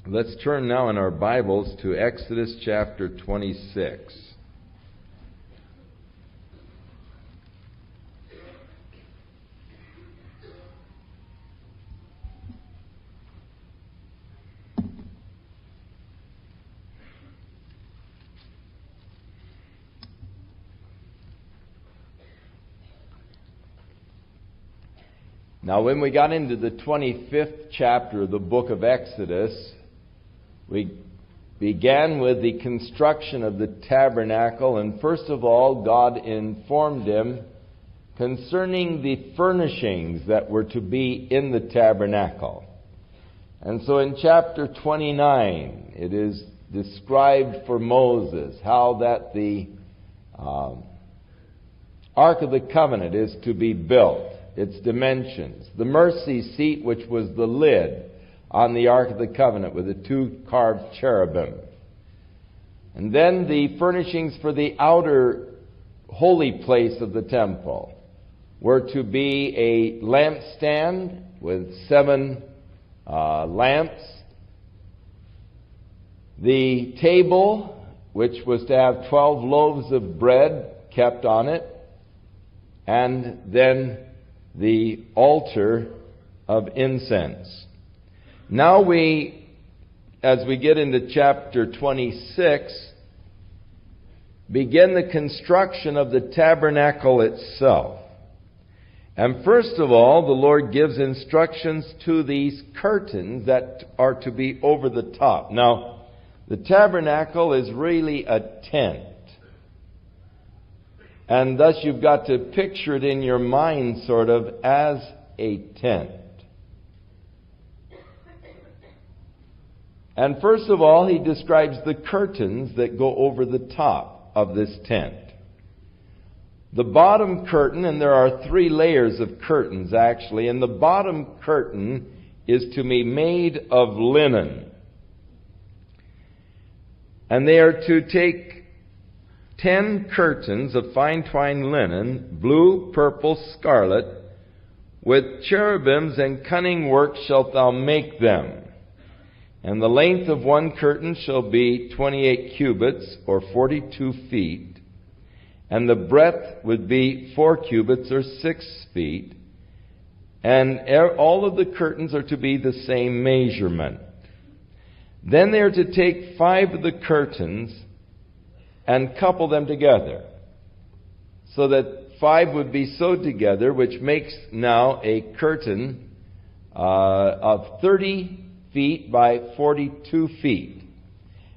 Let's turn now in our Bibles to Exodus chapter 26. Now, when we got into the 25th chapter of the book of Exodus, we began with the construction of the tabernacle, and first of all, God informed him concerning the furnishings that were to be in the tabernacle. And so in chapter 29, it is described for Moses how that the Ark of the Covenant is to be built, its dimensions, the mercy seat, which was the lid on the Ark of the Covenant with the two carved cherubim. And then the furnishings for the outer holy place of the temple were to be a lampstand with 7 lamps, the table, which was to have 12 loaves of bread kept on it, and then the altar of incense. Now as we get into chapter 26, begin the construction of the tabernacle itself. And first of all, the Lord gives instructions to these curtains that are to be over the top. Now, the tabernacle is really a tent. And thus you've got to picture it in your mind sort of as a tent. And first of all, he describes the curtains that go over the top of this tent. The bottom curtain, and there are 3 layers of curtains actually, and the bottom curtain is to be made of linen. And they are to take 10 curtains of fine twined linen, blue, purple, scarlet, with cherubims and cunning work shalt thou make them. And the length of one curtain shall be 28 cubits, or 42 feet. And the breadth would be 4 cubits, or 6 feet. And all of the curtains are to be the same measurement. Then they are to take 5 of the curtains and couple them together, so that 5 would be sewed together, which makes now a curtain of 30 feet by 42 feet.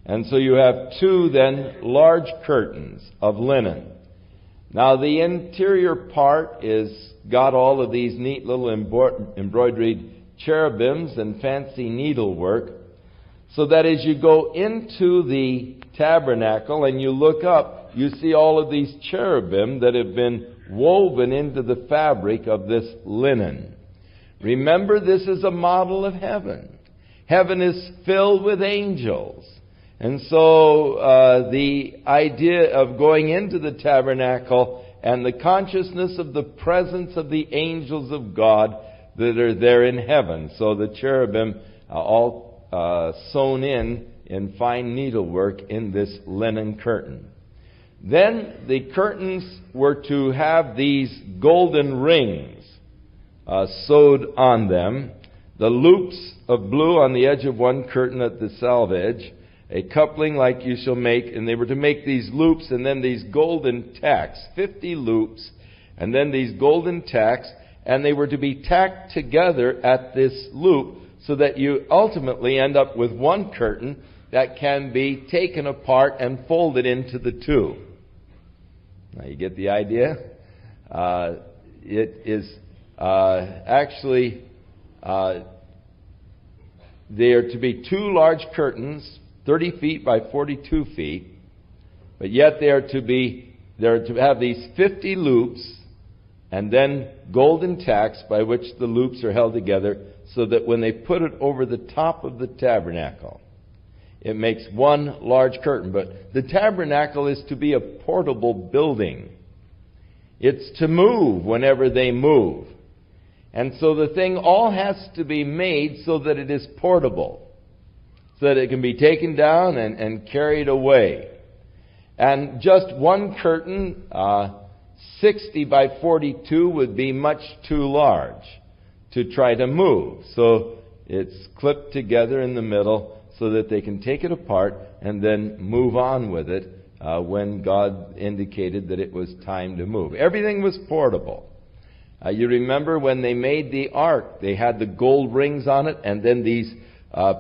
And so you have 2 then large curtains of linen. Now the interior part is got all of these neat little embroidered cherubims and fancy needlework, so that as you go into the tabernacle and you look up, you see all of these cherubim that have been woven into the fabric of this linen. Remember, this is a model of heaven. Heaven is filled with angels. And so the idea of going into the tabernacle and the consciousness of the presence of the angels of God that are there in heaven. So the cherubim all sewn in fine needlework in this linen curtain. Then the curtains were to have these golden rings sewed on them, the loops of blue on the edge of one curtain at the selvage, a coupling like you shall make, and they were to make these loops and then these golden tacks, 50 loops, and then these golden tacks, and they were to be tacked together at this loop so that you ultimately end up with one curtain that can be taken apart and folded into the 2. Now you get the idea? It is actually... they are to be 2 large curtains, 30 feet by 42 feet, but yet they are to have these 50 loops and then golden tacks by which the loops are held together, so that when they put it over the top of the tabernacle, it makes one large curtain. But the tabernacle is to be a portable building. It's to move whenever they move. And so the thing all has to be made so that it is portable. so that it can be taken down and carried away. And just one curtain, 60 by 42, would be much too large to try to move. So it's clipped together in the middle so that they can take it apart and then move on with it when God indicated that it was time to move. Everything was portable. You remember when they made the ark, they had the gold rings on it, and then these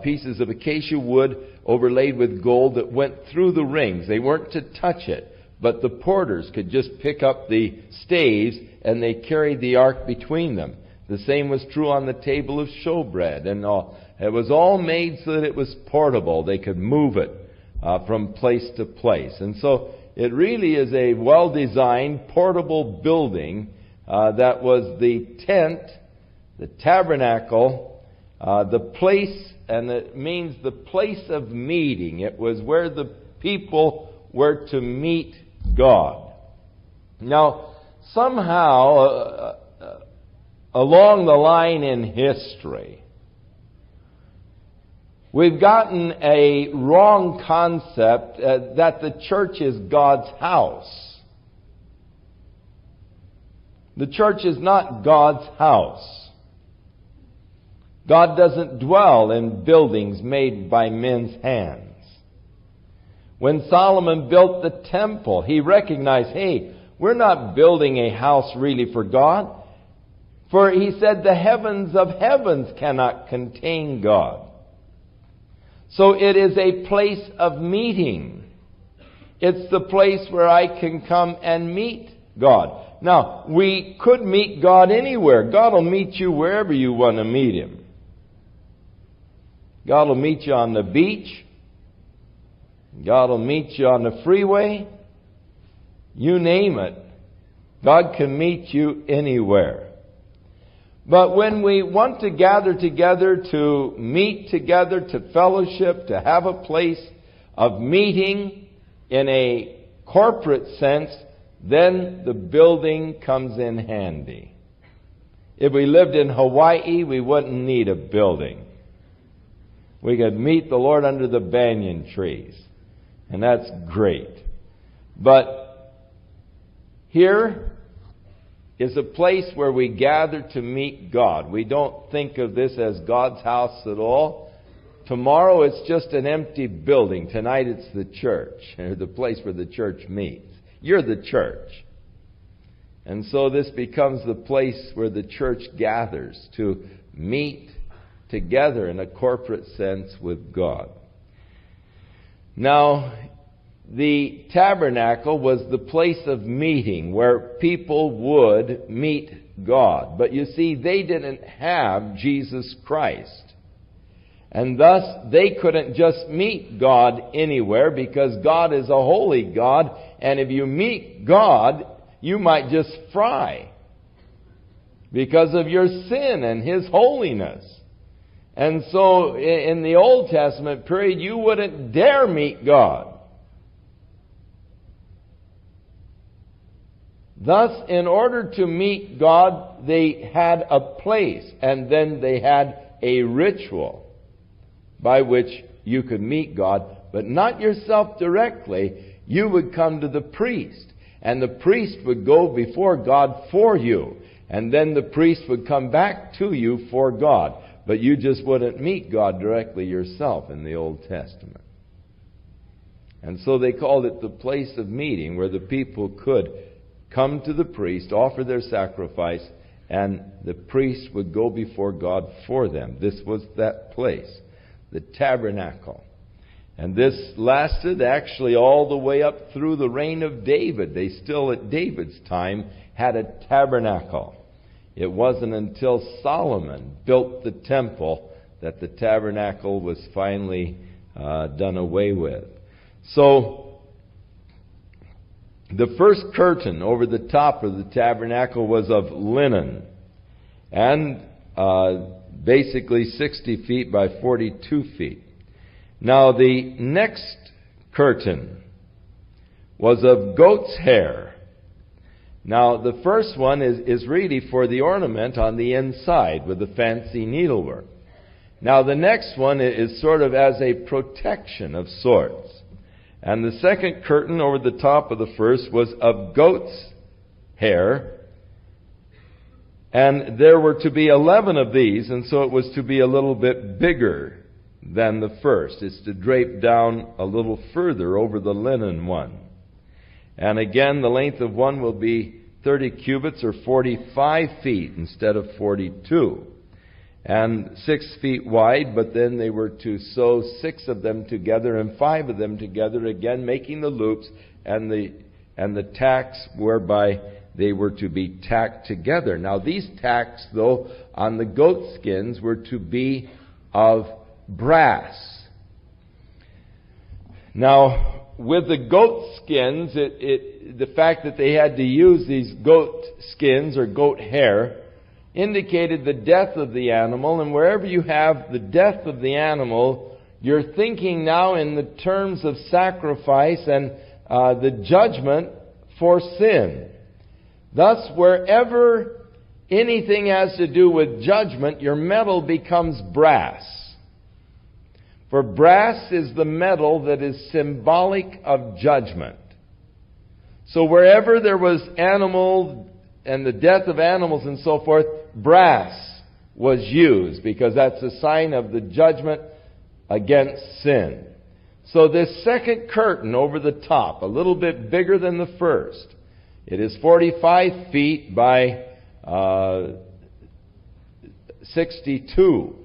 pieces of acacia wood overlaid with gold that went through the rings. They weren't to touch it, but the porters could just pick up the staves and they carried the ark between them. The same was true on the table of showbread and all. It was all made so that it was portable. They could move it from place to place. And so it really is a well-designed, portable building that was the tent, the tabernacle, the place, and it means the place of meeting. It was where the people were to meet God. Now, somehow, along the line in history, we've gotten a wrong concept that the church is God's house. The church is not God's house. God doesn't dwell in buildings made by men's hands. When Solomon built the temple, he recognized, hey, we're not building a house really for God. For he said, the heavens of heavens cannot contain God. So it is a place of meeting. It's the place where I can come and meet God. Now, we could meet God anywhere. God will meet you wherever you want to meet Him. God will meet you on the beach. God will meet you on the freeway. You name it. God can meet you anywhere. But when we want to gather together, to meet together, to fellowship, to have a place of meeting in a corporate sense, then the building comes in handy. If we lived in Hawaii, we wouldn't need a building. We could meet the Lord under the banyan trees. And that's great. But here is a place where we gather to meet God. We don't think of this as God's house at all. Tomorrow it's just an empty building. Tonight it's the church, or the place where the church meets. You're the church. And so this becomes the place where the church gathers to meet together in a corporate sense with God. Now, the tabernacle was the place of meeting where people would meet God. But you see, they didn't have Jesus Christ. And thus, they couldn't just meet God anywhere because God is a holy God. And if you meet God, you might just fry because of your sin and His holiness. And so, in the Old Testament period, you wouldn't dare meet God. Thus, in order to meet God, they had a place, and then they had a ritual by which you could meet God, but not yourself directly. You would come to the priest, and the priest would go before God for you, and then the priest would come back to you for God. But you just wouldn't meet God directly yourself in the Old Testament. And so they called it the place of meeting, where the people could come to the priest, offer their sacrifice, and the priest would go before God for them. This was that place, the tabernacle. And this lasted actually all the way up through the reign of David. They still, at David's time, had a tabernacle. It wasn't until Solomon built the temple that the tabernacle was finally done away with. So, the first curtain over the top of the tabernacle was of linen, and basically 60 feet by 42 feet. Now, the next curtain was of goat's hair. Now, the first one is really for the ornament on the inside with the fancy needlework. Now the next one is sort of as a protection of sorts. And the second curtain over the top of the first was of goat's hair. And there were to be 11 of these, and so it was to be a little bit bigger than the first. It's to drape down a little further over the linen one. And again, the length of one will be 30 cubits or 45 feet instead of 42. And 6 feet wide, but then they were to sew 6 of them together and 5 of them together, again making the loops and the tacks whereby they were to be tacked together. Now these tacks, though, on the goat skins were to be of brass. Now, with the goat skins, the fact that they had to use these goat skins or goat hair indicated the death of the animal, and wherever you have the death of the animal, you're thinking now in the terms of sacrifice and the judgment for sin. Thus, wherever anything has to do with judgment, your metal becomes brass. For brass is the metal that is symbolic of judgment. So wherever there was animal and the death of animals and so forth, brass was used because that's a sign of the judgment against sin. So this second curtain over the top, a little bit bigger than the first, it is 45 feet by 62.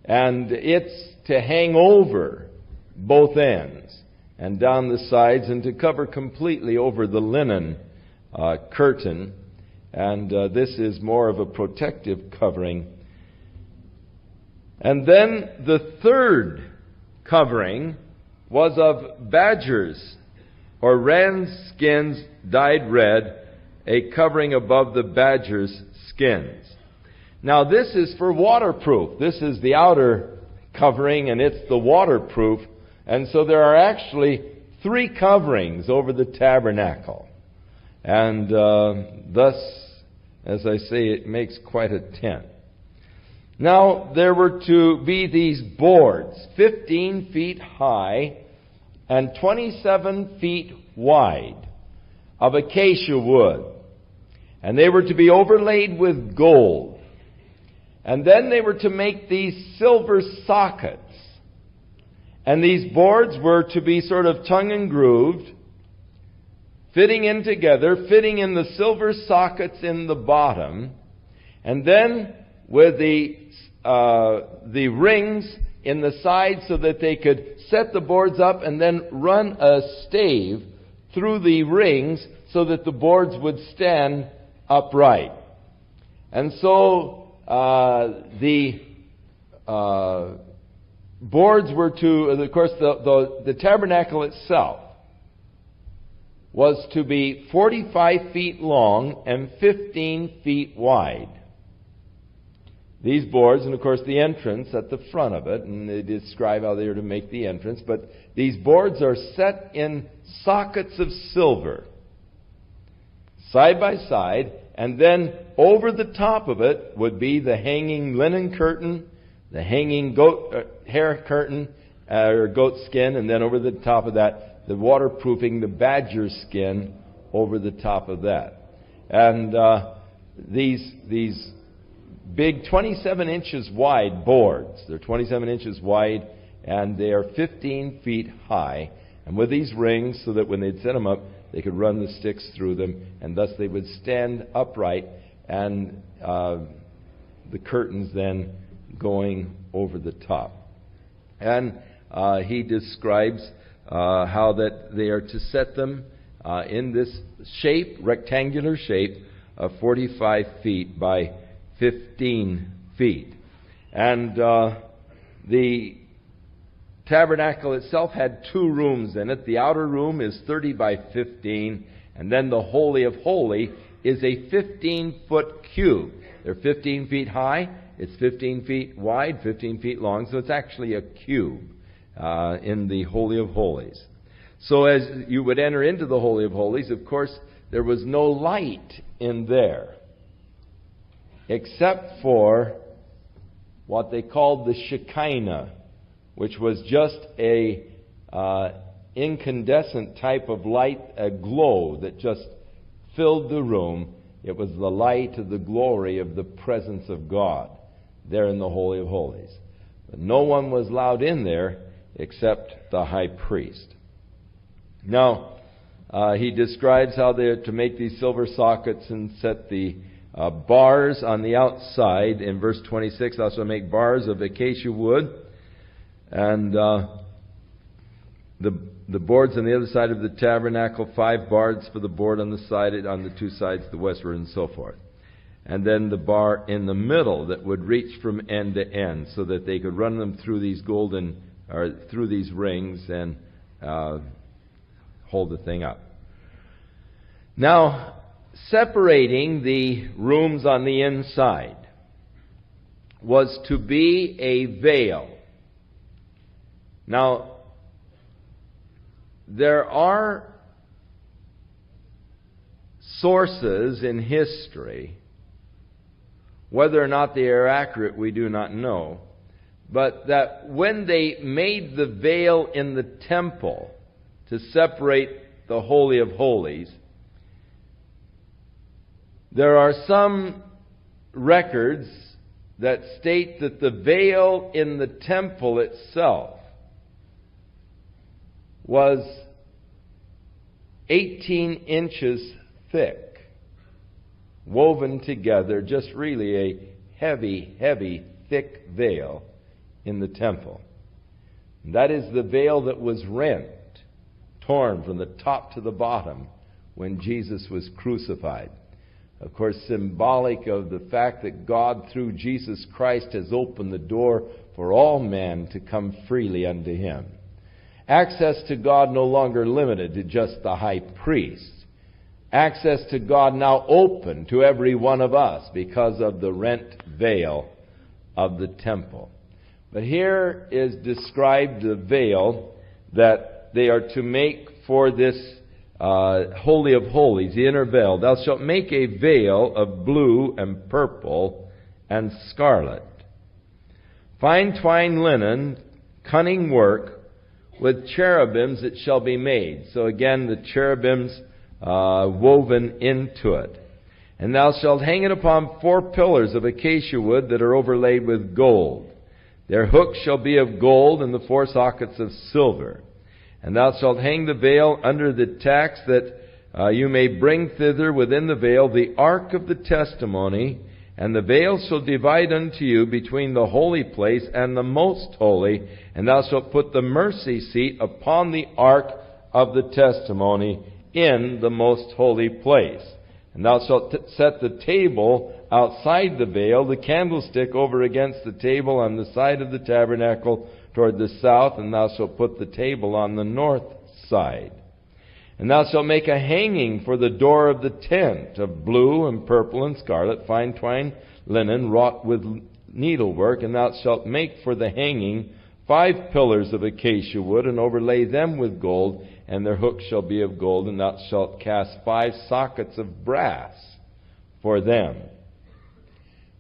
And it's to hang over both ends and down the sides and to cover completely over the linen curtain. And this is more of a protective covering. And then the third covering was of badgers or ran's skins dyed red, a covering above the badger's skins. Now this is for waterproof. This is the outer covering, and it's the waterproof. And so there are actually 3 coverings over the tabernacle. And thus, as I say, it makes quite a tent. Now there were to be these boards, 15 feet high and 27 feet wide, of acacia wood. And they were to be overlaid with gold. And then they were to make these silver sockets. And these boards were to be sort of tongue and grooved, fitting in together, fitting in the silver sockets in the bottom, and then with the rings in the side so that they could set the boards up and then run a stave through the rings so that the boards would stand upright. And so the boards were to, of course, the tabernacle itself was to be 45 feet long and 15 feet wide. These boards, and of course the entrance at the front of it, and they describe how they are to make the entrance, but these boards are set in sockets of silver, side by side, and then over the top of it would be the hanging linen curtain, the hanging goat hair curtain, or goat skin, and then over the top of that, the waterproofing, the badger skin over the top of that. And these big 27 inches wide boards. They're 27 inches wide and they are 15 feet high. And with these rings so that when they'd set them up, they could run the sticks through them and thus they would stand upright and the curtains then going over the top. And he describes how that they are to set them in this shape, rectangular shape, of 45 feet by 15 feet. And the tabernacle itself had 2 rooms in it. The outer room is 30 by 15, and then the Holy of Holies is a 15-foot cube. They're 15 feet high, it's 15 feet wide, 15 feet long, so it's actually a cube in the Holy of Holies. So as you would enter into the Holy of Holies, of course, there was no light in there, except for what they called the Shekinah, which was just a incandescent type of light, a glow that just filled the room. It was the light of the glory of the presence of God there in the Holy of Holies. But no one was allowed in there except the high priest. Now, he describes how they are to make these silver sockets and set the bars on the outside. In verse 26, also make bars of acacia wood, and the boards on the other side of the tabernacle, 5 bars for the board on the side, on the 2 sides, the westward, and so forth. And then the bar in the middle that would reach from end to end, so that they could run them through these through these rings and hold the thing up. Now, separating the rooms on the inside was to be a veil. Now, there are sources in history, whether or not they are accurate we do not know, but that when they made the veil in the temple to separate the Holy of Holies, there are some records that state that the veil in the temple itself was 18 inches thick, woven together, just really a heavy, heavy, thick veil in the temple. And that is the veil that was rent, torn from the top to the bottom when Jesus was crucified. Of course, symbolic of the fact that God, through Jesus Christ, has opened the door for all men to come freely unto Him. Access to God no longer limited to just the high priest. Access to God now open to every one of us because of the rent veil of the temple. But here is described the veil that they are to make for this Holy of Holies, the inner veil. Thou shalt make a veil of blue and purple and scarlet. Fine twined linen, cunning work, with cherubims it shall be made. So again, the cherubims woven into it. And thou shalt hang it upon 4 pillars of acacia wood that are overlaid with gold. Their hooks shall be of gold, and the 4 sockets of silver. And thou shalt hang the veil under the tacks, that you may bring thither within the veil the ark of the testimony. And the veil shall divide unto you between the holy place and the most holy. And thou shalt put the mercy seat upon the ark of the testimony in the most holy place. And thou shalt set the table outside the veil, the candlestick over against the table on the side of the tabernacle toward the south, and thou shalt put the table on the north side. And thou shalt make a hanging for the door of the tent of blue and purple and scarlet, fine twined linen, wrought with needlework. And thou shalt make for the hanging 5 pillars of acacia wood, and overlay them with gold, and their hooks shall be of gold. And thou shalt cast 5 sockets of brass for them,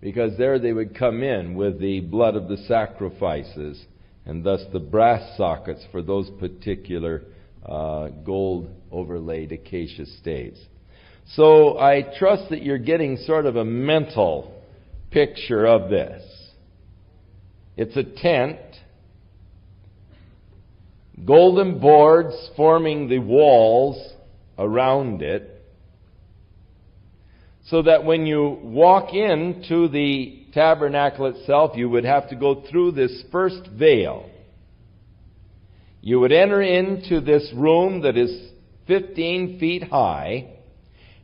because there they would come in with the blood of the sacrifices, and thus the brass sockets for those particular gold overlaid acacia staves. So I trust that you're getting sort of a mental picture of this. It's a tent, golden boards forming the walls around it, so that when you walk into the tabernacle itself, you would have to go through this first veil. You would enter into this room that is 15 feet high,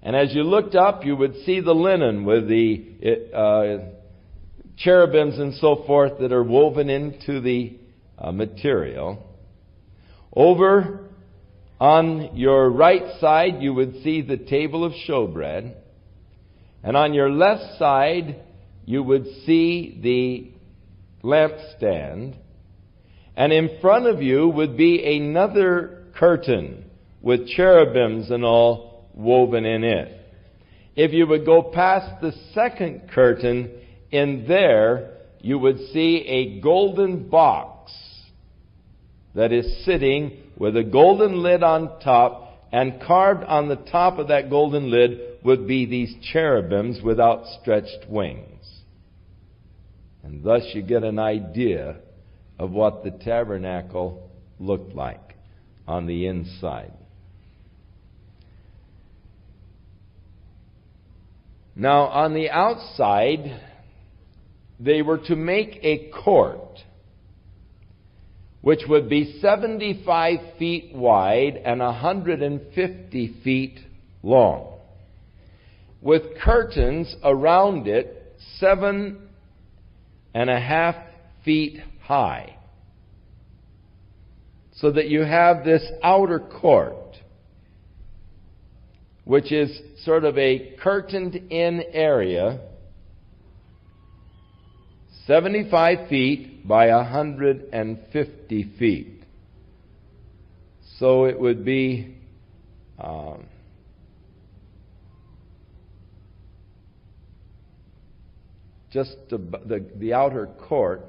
and as you looked up, you would see the linen with the cherubims and so forth that are woven into the material. Over on your right side, you would see the table of showbread, and on your left side, you would see the lampstand. And in front of you would be another curtain with cherubims and all woven in it. If you would go past the second curtain, in there you would see a golden box that is sitting with a golden lid on top, and carved on the top of that golden lid would be these cherubims with outstretched wings. And thus you get an idea of what the tabernacle looked like on the inside. Now, on the outside, they were to make a court, which would be 75 feet wide and 150 feet long, with curtains around it 7.5 feet high, so that you have this outer court, which is sort of a curtained-in area, 75 feet by 150 feet. So it would be the outer court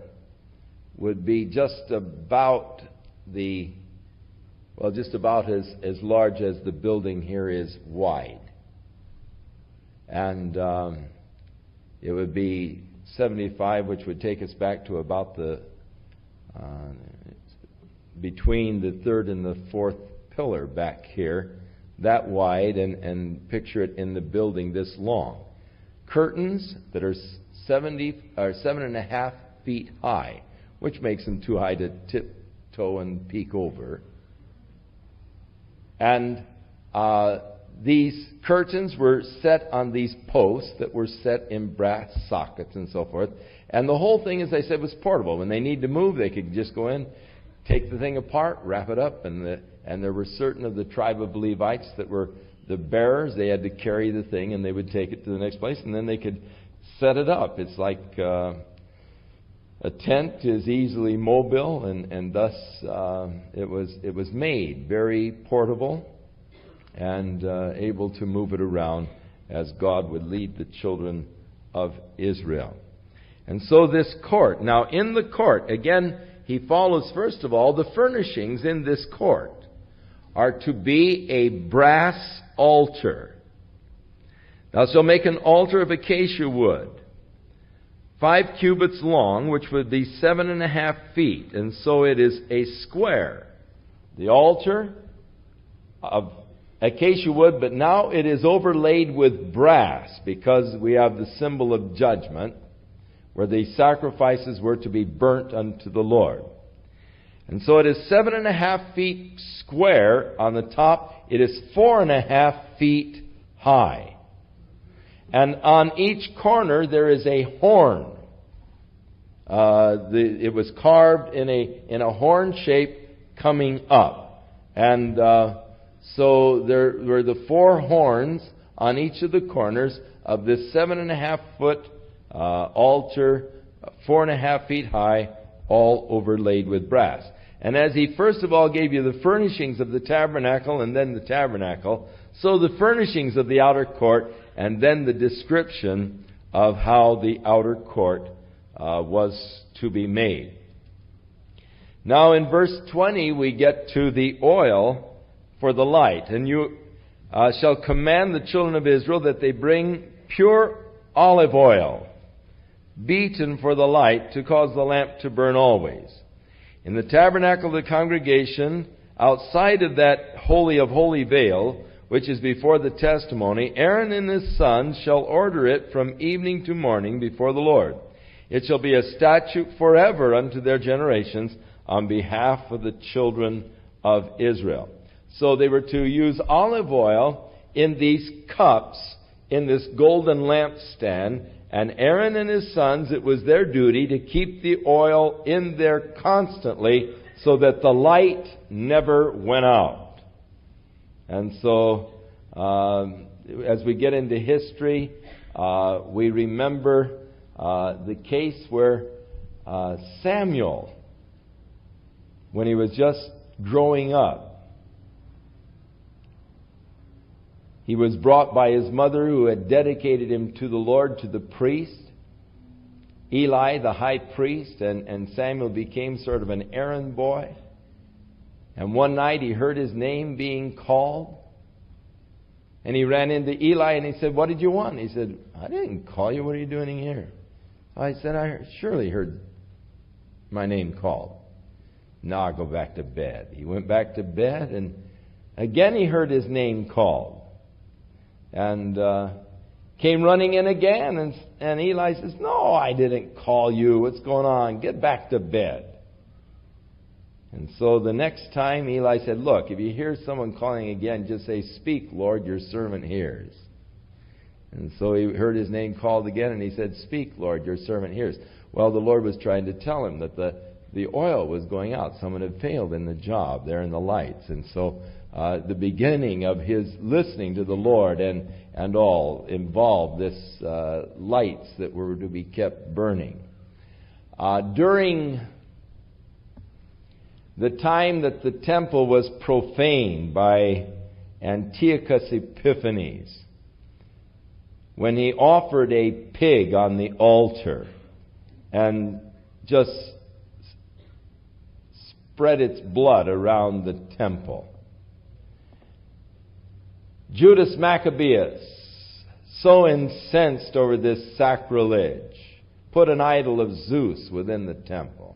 would be just about as large as the building here is wide. And it would be 75, which would take us back to about between the third and the fourth pillar back here, that wide, and picture it in the building this long. Curtains that are 7.5 feet high, which makes them too high to tiptoe and peek over. And these curtains were set on these posts that were set in brass sockets and so forth. And the whole thing, as I said, was portable. When they need to move, they could just go in, take the thing apart, wrap it up. And there were certain of the tribe of Levites that were the bearers. They had to carry the thing, and they would take it to the next place, and then they could set it up. It's like a tent is easily mobile, and thus it was made very portable and able to move it around as God would lead the children of Israel. And so this court. Now in the court, again, he follows first of all, the furnishings in this court are to be a brass altar. Thou shalt make an altar of acacia wood, 5 cubits long, which would be 7.5 feet, and so it is a square. The altar of acacia wood, but now it is overlaid with brass, because we have the symbol of judgment, where the sacrifices were to be burnt unto the Lord. And so it is 7.5 feet square on the top. It is 4.5 feet high. And on each corner there is a horn. It was carved in a horn shape coming up. And so there were the 4 horns on each of the corners of this 7.5 foot altar, 4.5 feet high, all overlaid with brass. And as he first of all gave you the furnishings of the tabernacle and then the tabernacle, so the furnishings of the outer court, and then the description of how the outer court was to be made. Now in verse 20 we get to the oil for the light. And you shall command the children of Israel that they bring pure olive oil, beaten for the light, to cause the lamp to burn always. In the tabernacle of the congregation, outside of that holy of holy veil, which is before the testimony, Aaron and his sons shall order it from evening to morning before the Lord. It shall be a statute forever unto their generations on behalf of the children of Israel. So they were to use olive oil in these cups, in this golden lampstand, and Aaron and his sons, it was their duty to keep the oil in there constantly so that the light never went out. And so, as we get into history, we remember the case where Samuel, when he was just growing up, he was brought by his mother, who had dedicated him to the Lord, to the priest. Eli, the high priest, and Samuel became sort of an errand boy. And one night he heard his name being called. And he ran into Eli and he said, "What did you want?" He said, "I didn't call you. What are you doing here?" I said, "I surely heard my name called. Now I'll go back to bed." He went back to bed, and again he heard his name called. And came running in again, and Eli says, "No, I didn't call you. What's going on? Get back to bed." And so the next time Eli said, "Look, if you hear someone calling again, just say, 'Speak, Lord, your servant hears.'" And so he heard his name called again, and he said, "Speak, Lord, your servant hears." Well, the Lord was trying to tell him that the oil was going out. Someone had failed in the job there in the lights. And so the beginning of his listening to the Lord and all involved this lights that were to be kept burning. During the time that the temple was profaned by Antiochus Epiphanes, when he offered a pig on the altar and just spread its blood around the temple, Judas Maccabeus, so incensed over this sacrilege, put an idol of Zeus within the temple.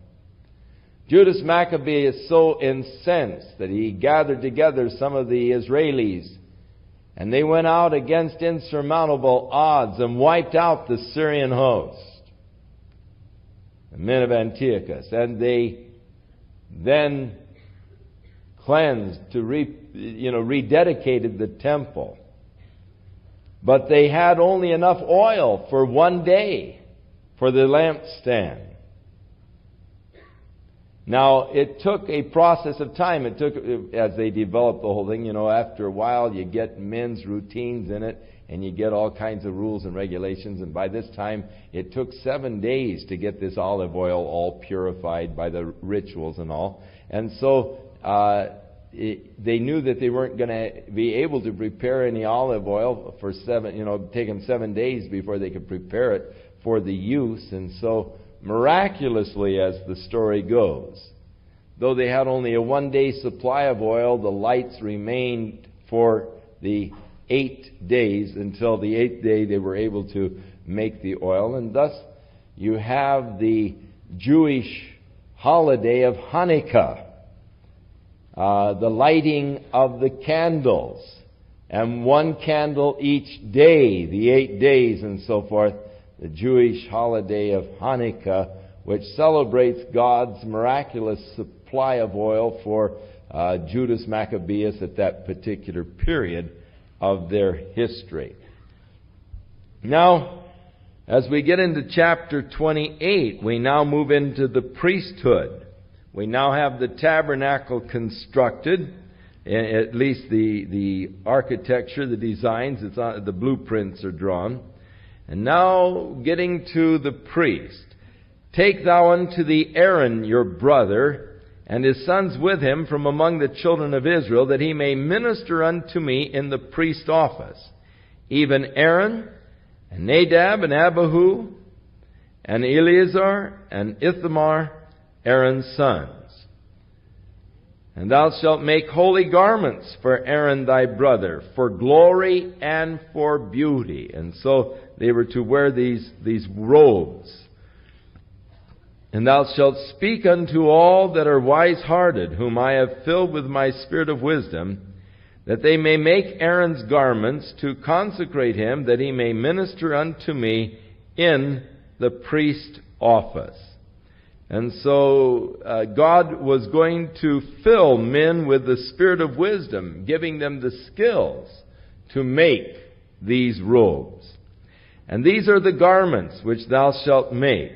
Judas Maccabeus so incensed that he gathered together some of the Israelis, and they went out against insurmountable odds and wiped out the Syrian host, the men of Antiochus. And they then cleansed, rededicated the temple. But they had only enough oil for one day for the lampstand. Now, it took a process of time. It took, as they developed the whole thing, after a while you get men's routines in it, and you get all kinds of rules and regulations. And by this time, it took 7 days to get this olive oil all purified by the rituals and all. And so they knew that they weren't going to be able to prepare any olive oil for take them 7 days before they could prepare it for the use. And so miraculously, as the story goes, though they had only a 1-day supply of oil, the lights remained for the 8 days. Until the 8th day they were able to make the oil. And thus you have the Jewish holiday of Hanukkah, the lighting of the candles, and 1 candle each day, the 8 days and so forth. The Jewish holiday of Hanukkah, which celebrates God's miraculous supply of oil for Judas Maccabeus at that particular period of their history. Now, as we get into chapter 28, we now move into the priesthood. We now have the tabernacle constructed, at least the architecture, the designs, the blueprints are drawn. And now, getting to the priest. "Take thou unto thee Aaron your brother, and his sons with him from among the children of Israel, that he may minister unto me in the priest office. Even Aaron, and Nadab, and Abihu, and Eleazar, and Ithamar, Aaron's sons. And thou shalt make holy garments for Aaron thy brother, for glory and for beauty." And so they were to wear these robes. "And thou shalt speak unto all that are wise-hearted, whom I have filled with my spirit of wisdom, that they may make Aaron's garments to consecrate him, that he may minister unto me in the priest office." And so God was going to fill men with the spirit of wisdom, giving them the skills to make these robes. "And these are the garments which thou shalt make: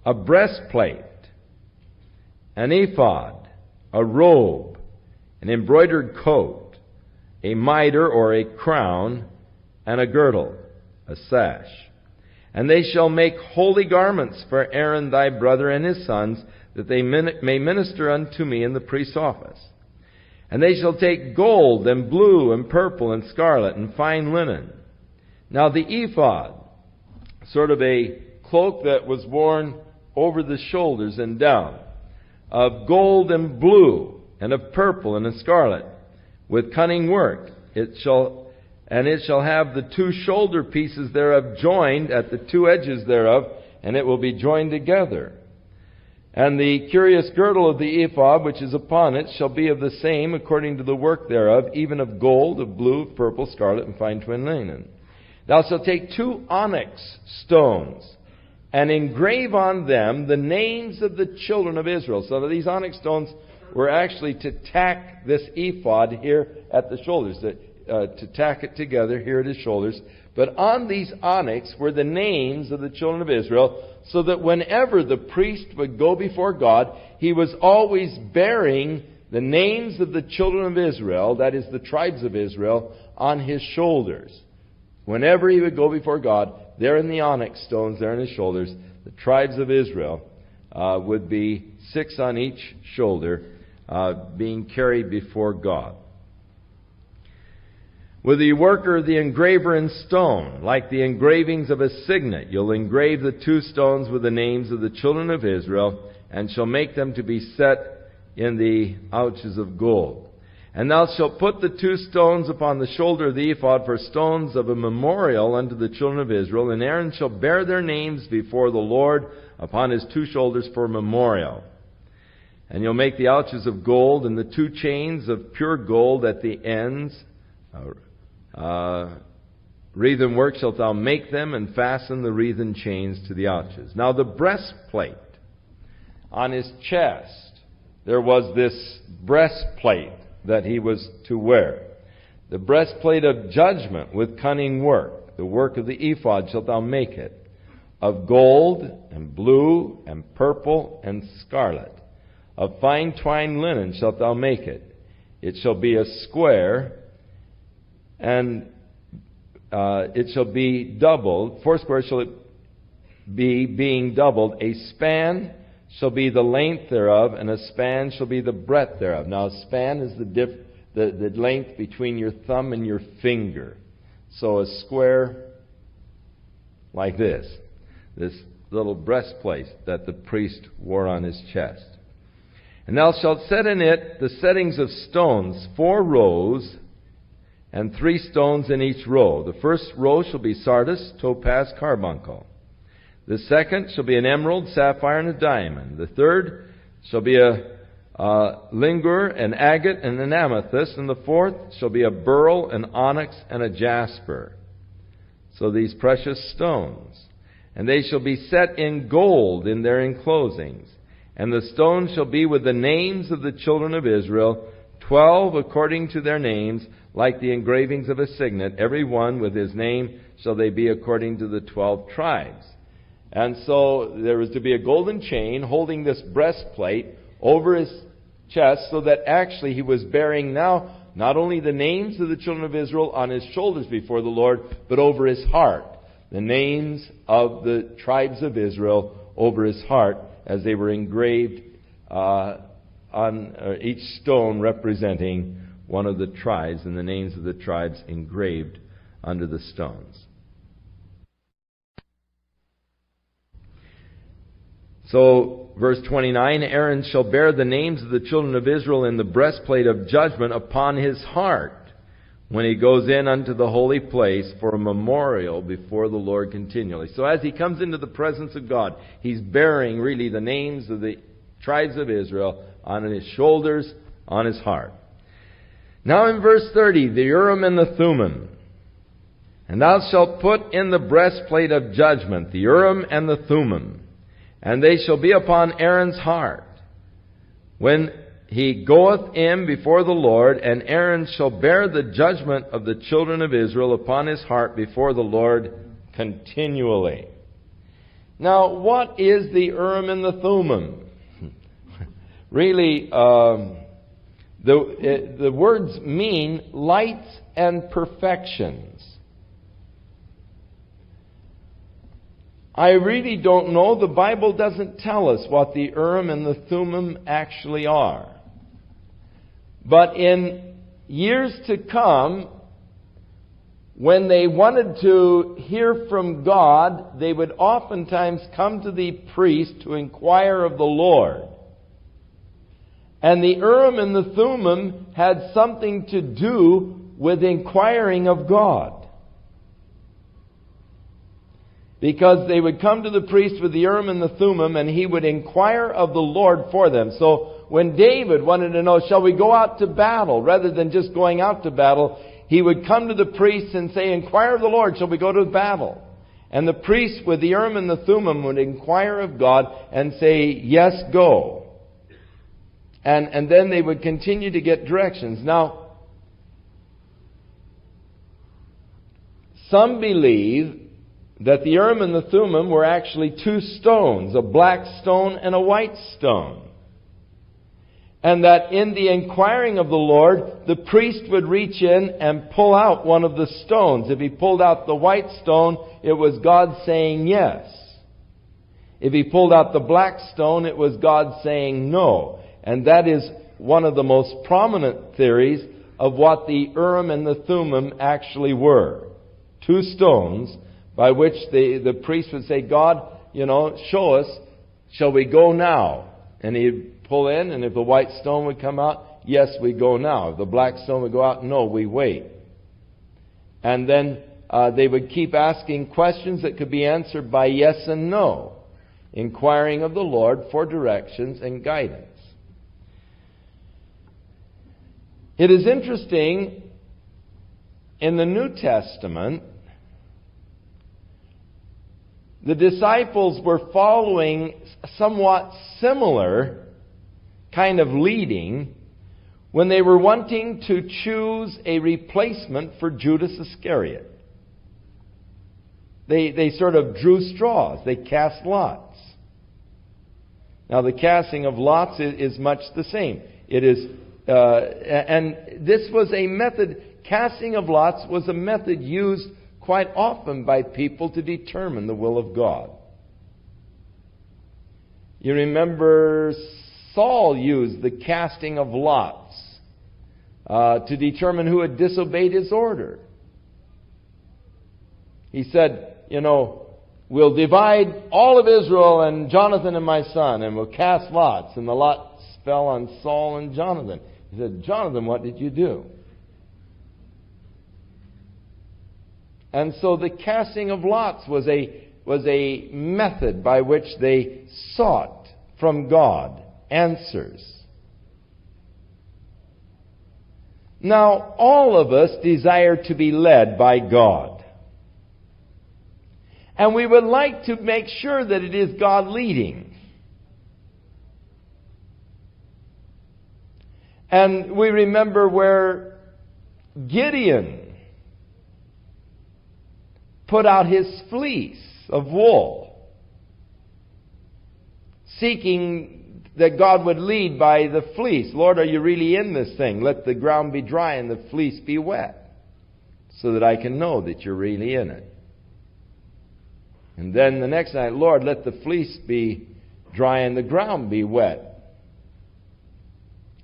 a breastplate, an ephod, a robe, an embroidered coat, a mitre or a crown, and a girdle, a sash. And they shall make holy garments for Aaron thy brother and his sons, that they may minister unto me in the priest's office. And they shall take gold and blue and purple and scarlet and fine linen." Now the ephod, sort of a cloak that was worn over the shoulders and down, of gold and blue, and of purple and of scarlet, with cunning work. It shall have the 2 shoulder pieces thereof joined at the 2 edges thereof, and it will be joined together. And the curious girdle of the ephod which is upon it shall be of the same according to the work thereof, even of gold, of blue, of purple, scarlet, and fine twined linen. Thou shalt take 2 onyx stones, and engrave on them the names of the children of Israel. So these onyx stones were actually to tack this ephod here at the shoulders, to tack it together here at his shoulders. But on these onyx were the names of the children of Israel, so that whenever the priest would go before God, he was always bearing the names of the children of Israel, that is, the tribes of Israel, on his shoulders. Whenever he would go before God, there in the onyx stones, there in his shoulders, the tribes of Israel would be 6 on each shoulder, being carried before God. With the worker, the engraver in stone, like the engravings of a signet, you'll engrave the 2 stones with the names of the children of Israel, and shall make them to be set in the ouches of gold. And thou shalt put the 2 stones upon the shoulder of the ephod for stones of a memorial unto the children of Israel, and Aaron shall bear their names before the Lord upon his 2 shoulders for memorial. And you'll make the ouches of gold, and the 2 chains of pure gold at the ends. Wreathen work shalt thou make them, and fasten the wreathen chains to the ouches. Now the breastplate on his chest, there was this breastplate that he was to wear. The breastplate of judgment with cunning work, the work of the ephod shalt thou make it, of gold and blue and purple and scarlet. Of fine twined linen shalt thou make it. It shall be a square, and it shall be doubled. 4 squares shall it be, being doubled. A span shall be the length thereof, and a span shall be the breadth thereof. Now a span is the length between your thumb and your finger. So a square like this little breastplate that the priest wore on his chest. And thou shalt set in it the settings of stones, 4 rows, and 3 stones in each row. The first row shall be sardius, topaz, carbuncle. The second shall be an emerald, sapphire, and a diamond. The third shall be a lingur, an agate, and an amethyst. And the fourth shall be a beryl, an onyx, and a jasper. So these precious stones. And they shall be set in gold in their enclosings. And the stones shall be with the names of the children of Israel, 12 according to their names, like the engravings of a signet, every one with his name shall they be according to the 12 tribes. And so there was to be a golden chain holding this breastplate over his chest, so that actually he was bearing now not only the names of the children of Israel on his shoulders before the Lord, but over his heart, the names of the tribes of Israel over his heart, as they were engraved on each stone representing one of the tribes, and the names of the tribes engraved under the stones. So, verse 29, Aaron shall bear the names of the children of Israel in the breastplate of judgment upon his heart when he goes in unto the holy place for a memorial before the Lord continually. So as he comes into the presence of God, he's bearing really the names of the tribes of Israel on his shoulders, on his heart. Now in verse 30, the Urim and the Thummim. And thou shalt put in the breastplate of judgment the Urim and the Thummim, and they shall be upon Aaron's heart when he goeth in before the Lord, and Aaron shall bear the judgment of the children of Israel upon his heart before the Lord continually. Now, what is the Urim and the Thummim? Really, the words mean lights and perfections. I really don't know. The Bible doesn't tell us what the Urim and the Thummim actually are. But in years to come, when they wanted to hear from God, they would oftentimes come to the priest to inquire of the Lord. And the Urim and the Thummim had something to do with inquiring of God. Because they would come to the priest with the Urim and the Thummim, and he would inquire of the Lord for them. So when David wanted to know, shall we go out to battle, rather than just going out to battle, he would come to the priest and say, inquire of the Lord, shall we go to battle? And the priest with the Urim and the Thummim would inquire of God and say, yes, go. And then they would continue to get directions. Now, some believe that the Urim and the Thummim were actually two stones, a black stone and a white stone. And that in the inquiring of the Lord, the priest would reach in and pull out one of the stones. If he pulled out the white stone, it was God saying yes. If he pulled out the black stone, it was God saying no. And that is one of the most prominent theories of what the Urim and the Thummim actually were. Two stones by which the priest would say, God, show us, shall we go now? And he'd pull in, and if the white stone would come out, yes, we go now. If the black stone would go out, no, we wait. And then they would keep asking questions that could be answered by yes and no, inquiring of the Lord for directions and guidance. It is interesting, in the New Testament, the disciples were following somewhat similar kind of leading when they were wanting to choose a replacement for Judas Iscariot. They sort of drew straws. They cast lots. Now, the casting of lots is much the same. It is, and this was a method. Casting of lots was a method used quite often by people to determine the will of God. You remember Saul used the casting of lots to determine who had disobeyed his order. He said, we'll divide all of Israel and Jonathan and my son, and we'll cast lots. And the lots fell on Saul and Jonathan. He said, Jonathan, what did you do? And so the casting of lots was a method by which they sought from God answers. Now, all of us desire to be led by God. And we would like to make sure that it is God leading. And we remember where Gideon put out his fleece of wool, seeking that God would lead by the fleece. Lord, are you really in this thing? Let the ground be dry and the fleece be wet, so that I can know that you're really in it. And then the next night, Lord, let the fleece be dry and the ground be wet.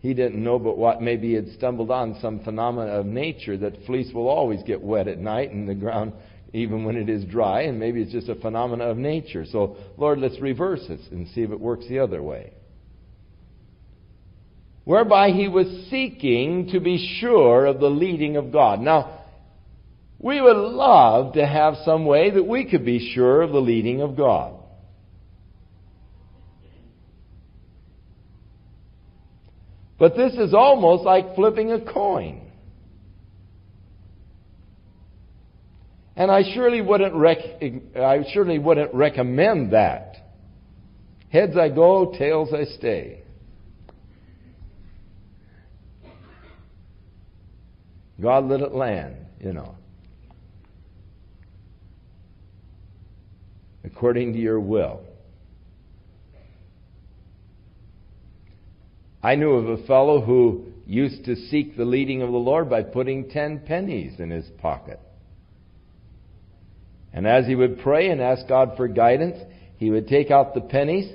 He didn't know but what maybe he had stumbled on some phenomena of nature, that fleece will always get wet at night and the ground even when it is dry, and maybe it's just a phenomena of nature. So, Lord, let's reverse it and see if it works the other way. Whereby he was seeking to be sure of the leading of God. Now, we would love to have some way that we could be sure of the leading of God. But this is almost like flipping a coin. And I surely wouldn't recommend that. Heads I go, tails I stay. God let it land, according to your will. I knew of a fellow who used to seek the leading of the Lord by putting 10 pennies in his pocket. And as he would pray and ask God for guidance, he would take out the pennies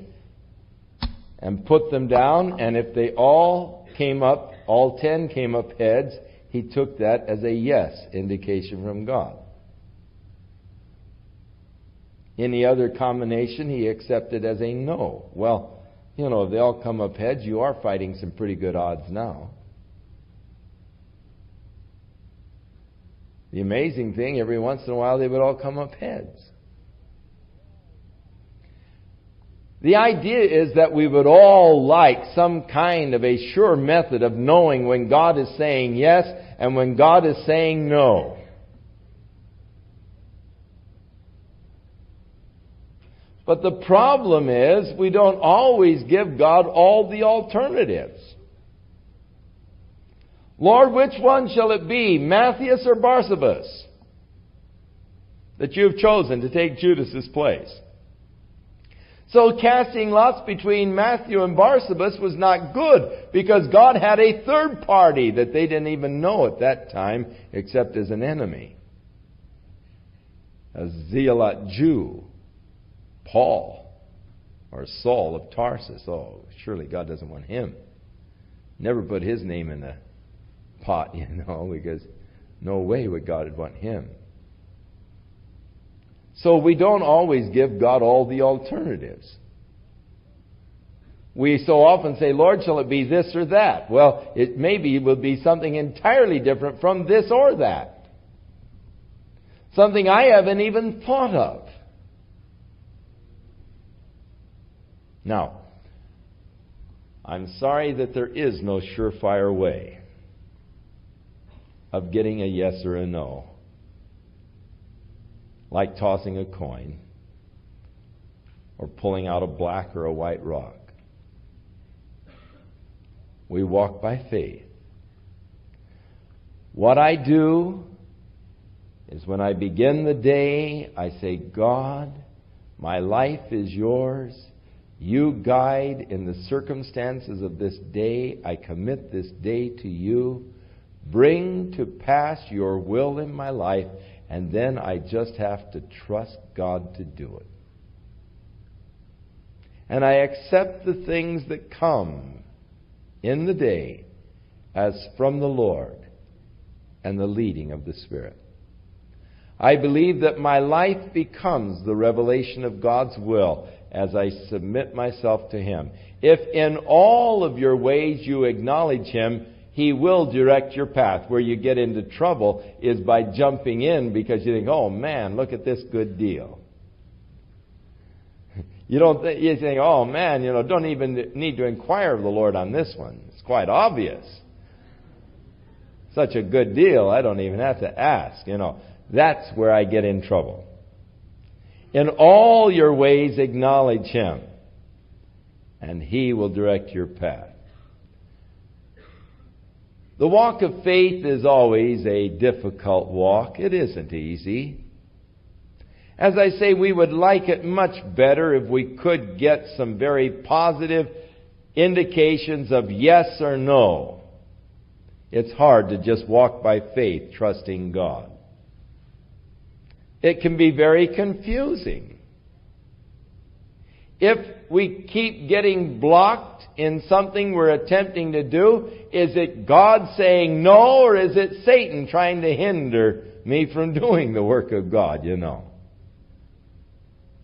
and put them down, and if they all 10 came up heads, he took that as a yes indication from God. Any other combination he accepted as a no. Well, if they all come up heads, you are fighting some pretty good odds now. The amazing thing, every once in a while they would all come up heads. The idea is that we would all like some kind of a sure method of knowing when God is saying yes and when God is saying no. But the problem is we don't always give God all the alternatives. Lord, which one shall it be, Matthias or Barsabas, that you have chosen to take Judas's place? So casting lots between Matthew and Barsabas was not good, because God had a third party that they didn't even know at that time except as an enemy. A zealot Jew, Paul, or Saul of Tarsus. Oh, surely God doesn't want him. Never put his name in the pot, because no way would God want him. So we don't always give God all the alternatives. We so often say, Lord, shall it be this or that? Well, it maybe will be something entirely different from this or that. Something I haven't even thought of. Now, I'm sorry that there is no surefire way of getting a yes or a no. Like tossing a coin or pulling out a black or a white rock. We walk by faith. What I do is when I begin the day, I say, God, my life is yours. You guide in the circumstances of this day. I commit this day to you. Bring to pass your will in my life. And then I just have to trust God to do it. And I accept the things that come in the day as from the Lord and the leading of the Spirit. I believe that my life becomes the revelation of God's will as I submit myself to Him. If in all of your ways you acknowledge Him, He will direct your path. Where you get into trouble is by jumping in because you think, oh man, look at this good deal. You think, oh man, don't even need to inquire of the Lord on this one. It's quite obvious. Such a good deal, I don't even have to ask. That's where I get in trouble. In all your ways acknowledge Him, and He will direct your path. The walk of faith is always a difficult walk. It isn't easy. As I say, we would like it much better if we could get some very positive indications of yes or no. It's hard to just walk by faith, trusting God. It can be very confusing. If we keep getting blocked in something we're attempting to do, is it God saying no, or is it Satan trying to hinder me from doing the work of God,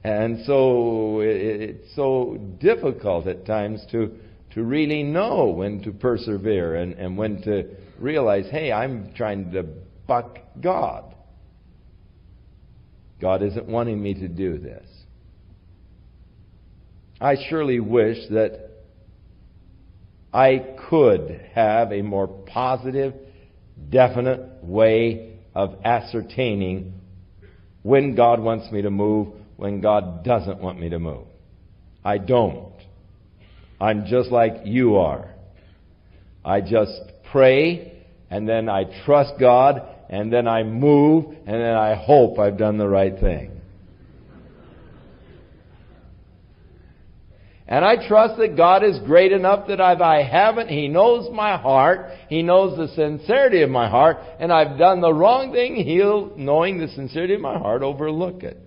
And so it's so difficult at times to really know when to persevere and when to realize, hey, I'm trying to buck God. God isn't wanting me to do this. I surely wish that I could have a more positive, definite way of ascertaining when God wants me to move, when God doesn't want me to move. I don't. I'm just like you are. I just pray, and then I trust God, and then I move, and then I hope I've done the right thing. And I trust that God is great enough that if I haven't, He knows my heart. He knows the sincerity of my heart. And I've done the wrong thing, He'll, knowing the sincerity of my heart, overlook it.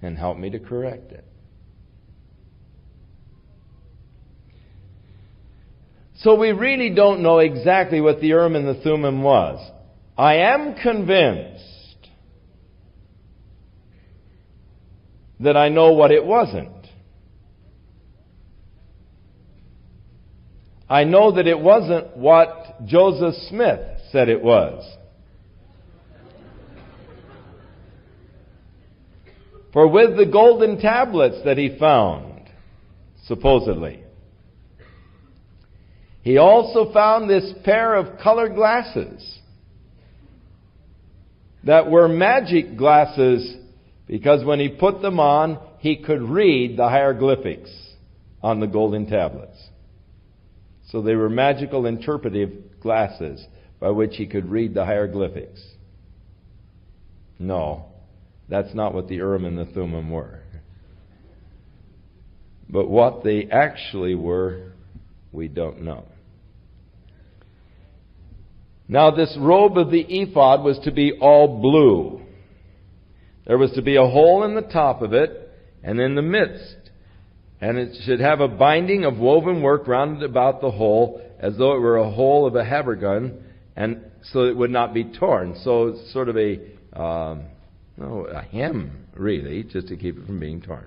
And help me to correct it. So we really don't know exactly what the Urim and the Thummim was. I am convinced that I know what it wasn't. I know that it wasn't what Joseph Smith said it was. For with the golden tablets that he found, supposedly, he also found this pair of colored glasses that were magic glasses, because when he put them on, he could read the hieroglyphics on the golden tablets. So they were magical interpretive glasses by which he could read the hieroglyphics. No, that's not what the Urim and the Thummim were. But what they actually were, we don't know. Now, this robe of the ephod was to be all blue. There was to be a hole in the top of it and in the midst. And it should have a binding of woven work round about the hole, as though it were a hole of a habergeon, and so it would not be torn. So it's sort of a hem, really, just to keep it from being torn.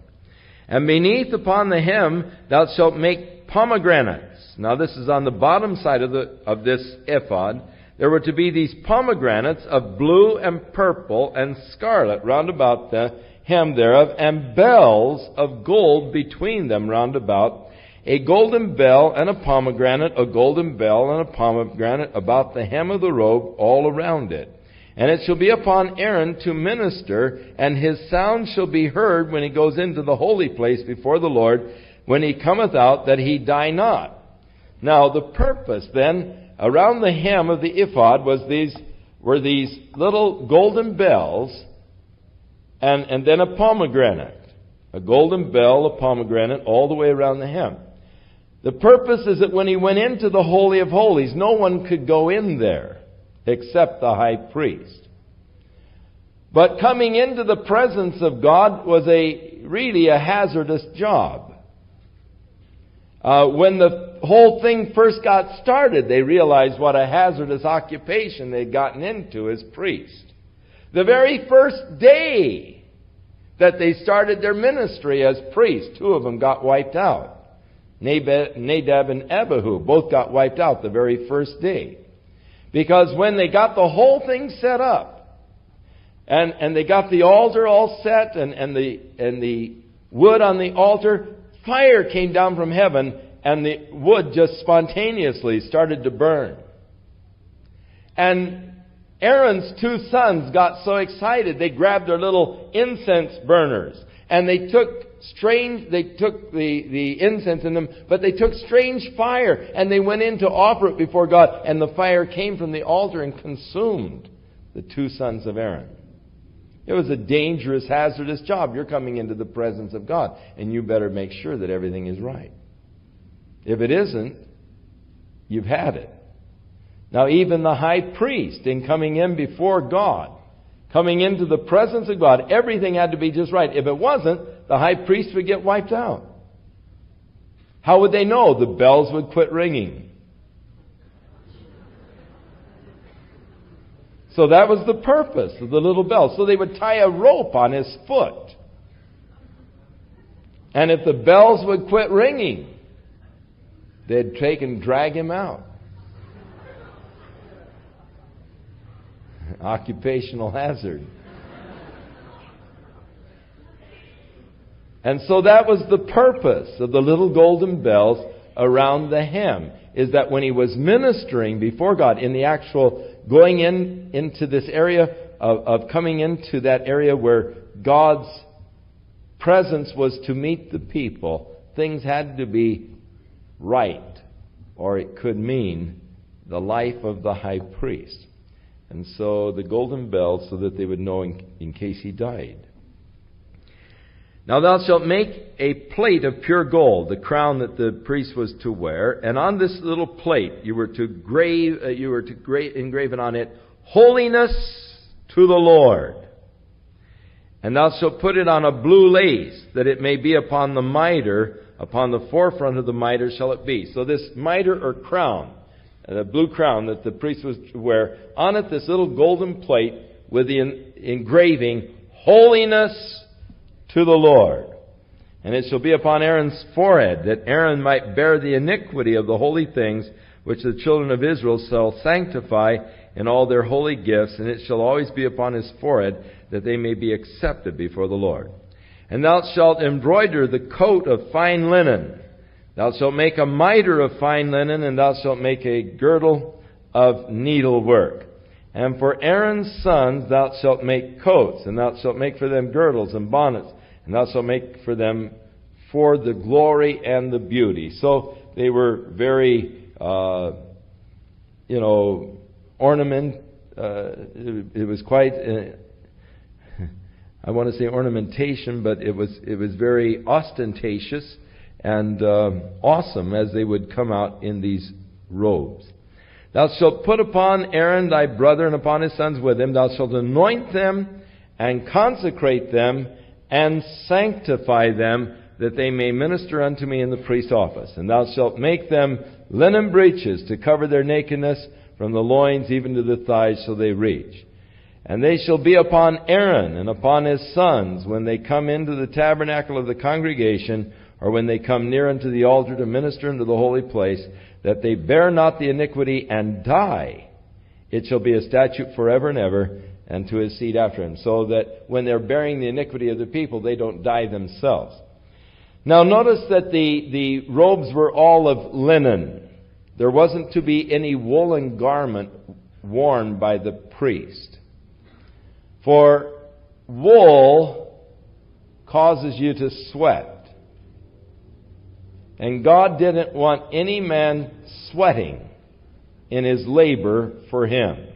And beneath upon the hem thou shalt make pomegranates. Now this is on the bottom side of this ephod. There were to be these pomegranates of blue and purple and scarlet round about the hem thereof, and bells of gold between them round about, a golden bell and a pomegranate, a golden bell and a pomegranate about the hem of the robe all around it. And it shall be upon Aaron to minister, and his sound shall be heard when he goes into the holy place before the Lord, when he cometh out, that he die not. Now the purpose then around the hem of the ephod were these little golden bells, and then a pomegranate. A golden bell, a pomegranate, all the way around the hem. The purpose is that when he went into the Holy of Holies, no one could go in there except the high priest. But coming into the presence of God was really a hazardous job. When the whole thing first got started, they realized what a hazardous occupation they'd gotten into as priests. The very first day that they started their ministry as priests, 2 of them got wiped out. Nadab and Abihu both got wiped out the very first day. Because when they got the whole thing set up, and they got the altar all set, and the wood on the altar, fire came down from heaven, and the wood just spontaneously started to burn. And Aaron's 2 sons got so excited, they grabbed their little incense burners, and they took the incense in them, but they took strange fire, and they went in to offer it before God, and the fire came from the altar and consumed the 2 sons of Aaron. It was a dangerous, hazardous job. You're coming into the presence of God, and you better make sure that everything is right. If it isn't, you've had it. Now, even the high priest, in coming in before God, coming into the presence of God, everything had to be just right. If it wasn't, the high priest would get wiped out. How would they know? The bells would quit ringing. So that was the purpose of the little bell. So they would tie a rope on his foot. And if the bells would quit ringing, they'd take and drag him out. Occupational hazard. And so that was the purpose of the little golden bells around the hem, is that when he was ministering before God, in the actual going into this area of coming into that area where God's presence was to meet the people, things had to be right, or it could mean the life of the high priest. And so the golden bells, so that they would know in case he died. Now thou shalt make a plate of pure gold, the crown that the priest was to wear, and on this little plate you were to engraven on it, holiness to the Lord. And thou shalt put it on a blue lace, that it may be upon the mitre Upon the forefront of the mitre shall it be. So this mitre or crown, the blue crown that the priest was to wear, on it this little golden plate with the engraving, Holiness to the Lord. And it shall be upon Aaron's forehead, that Aaron might bear the iniquity of the holy things which the children of Israel shall sanctify in all their holy gifts, and it shall always be upon his forehead, that they may be accepted before the Lord. And thou shalt embroider the coat of fine linen. Thou shalt make a mitre of fine linen, and thou shalt make a girdle of needlework. And for Aaron's sons thou shalt make coats, and thou shalt make for them girdles and bonnets, and thou shalt make for them for the glory and the beauty. So they were very, ornament. It was quite, I want to say ornamentation, but it was very ostentatious and awesome as they would come out in these robes. Thou shalt put upon Aaron thy brother and upon his sons with him. Thou shalt anoint them and consecrate them and sanctify them, that they may minister unto me in the priest's office. And thou shalt make them linen breeches to cover their nakedness from the loins even to the thighs, so they reach. And they shall be upon Aaron and upon his sons when they come into the tabernacle of the congregation, or when they come near unto the altar to minister into the holy place, that they bear not the iniquity and die. It shall be a statute forever and ever, and to his seed after him. So that when they're bearing the iniquity of the people, they don't die themselves. Now notice that the robes were all of linen. There wasn't to be any woolen garment worn by the priest. For wool causes you to sweat. And God didn't want any man sweating in his labor for Him.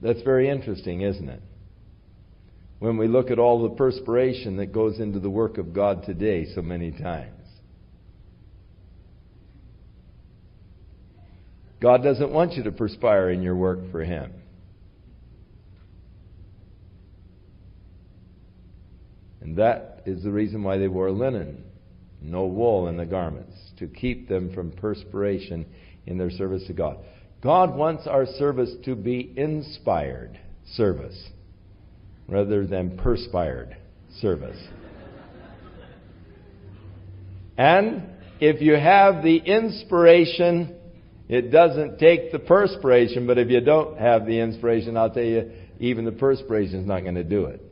That's very interesting, isn't it? When we look at all the perspiration that goes into the work of God today so many times. God doesn't want you to perspire in your work for Him. And that is the reason why they wore linen, no wool in the garments, to keep them from perspiration in their service to God. God wants our service to be inspired service rather than perspired service. And if you have the inspiration, it doesn't take the perspiration, but if you don't have the inspiration, I'll tell you, even the perspiration is not going to do it.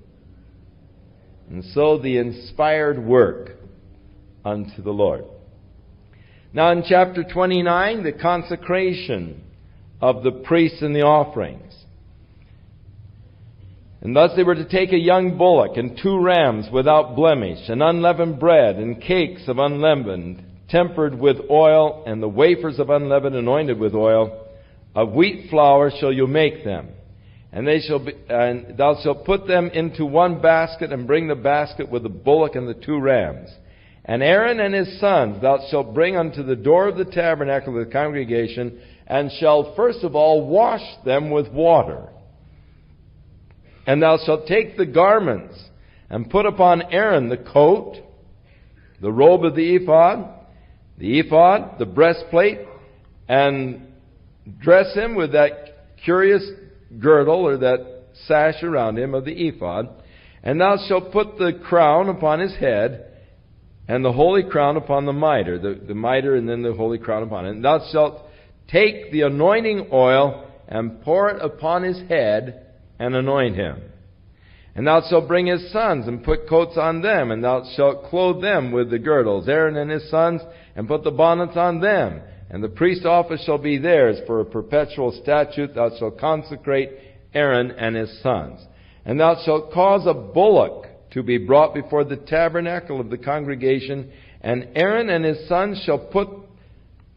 And so the inspired work unto the Lord. Now in chapter 29, the consecration of the priests and the offerings. And thus they were to take a young bullock and 2 rams without blemish, and unleavened bread, and cakes of unleavened, tempered with oil, and the wafers of unleavened anointed with oil. Of wheat flour shall you make them. And thou shalt put them into one basket, and bring the basket with the bullock and the 2 rams. And Aaron and his sons thou shalt bring unto the door of the tabernacle of the congregation, and shalt first of all wash them with water. And thou shalt take the garments, and put upon Aaron the coat, the robe of the ephod, the breastplate, and dress him with that curious girdle or that sash around him of the ephod. And thou shalt put the crown upon his head, and the holy crown upon the mitre, the mitre and then the holy crown upon it. And thou shalt take the anointing oil and pour it upon his head and anoint him. And thou shalt bring his sons and put coats on them, and thou shalt clothe them with the girdles, Aaron and his sons, and put the bonnets on them. And the priest's office shall be theirs for a perpetual statute. Thou shalt consecrate Aaron and his sons. And thou shalt cause a bullock to be brought before the tabernacle of the congregation, and Aaron and his sons shall put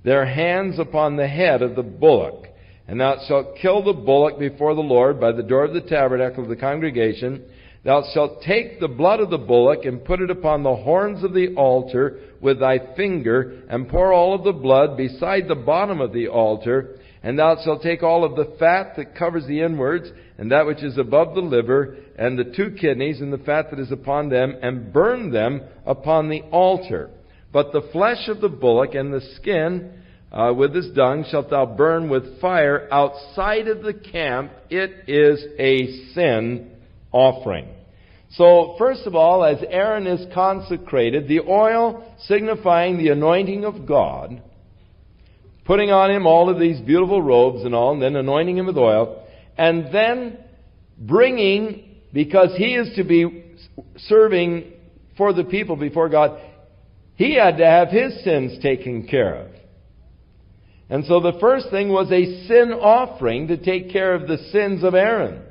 their hands upon the head of the bullock. And thou shalt kill the bullock before the Lord by the door of the tabernacle of the congregation. Thou shalt take the blood of the bullock and put it upon the horns of the altar with thy finger, and pour all of the blood beside the bottom of the altar. And thou shalt take all of the fat that covers the inwards, and that which is above the liver, and the 2 kidneys, and the fat that is upon them, and burn them upon the altar. But the flesh of the bullock and the skin with his dung shalt thou burn with fire outside of the camp. It is a sin offering. So, first of all, as Aaron is consecrated, the oil signifying the anointing of God, putting on him all of these beautiful robes and all, and then anointing him with oil, and then bringing, because he is to be serving for the people before God, he had to have his sins taken care of. And so the first thing was a sin offering to take care of the sins of Aaron.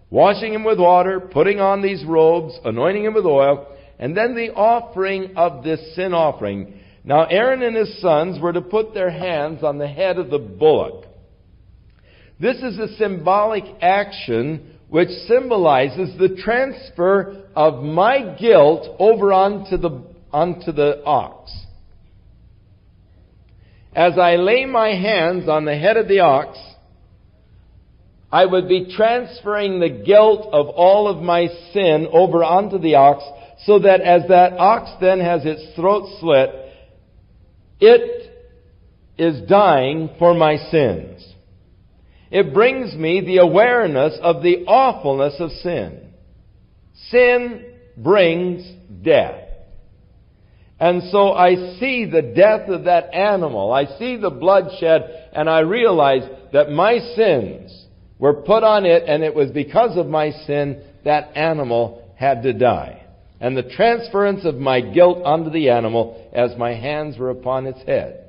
Washing him with water, putting on these robes, anointing him with oil, and then the offering of this sin offering. Now Aaron and his sons were to put their hands on the head of the bullock. This is a symbolic action which symbolizes the transfer of my guilt over onto the ox. As I lay my hands on the head of the ox, I would be transferring the guilt of all of my sin over onto the ox, so that as that ox then has its throat slit, it is dying for my sins. It brings me the awareness of the awfulness of sin. Sin brings death. And so I see the death of that animal. I see the bloodshed, and I realize that my sins were put on it, and it was because of my sin that animal had to die. And the transference of my guilt onto the animal as my hands were upon its head.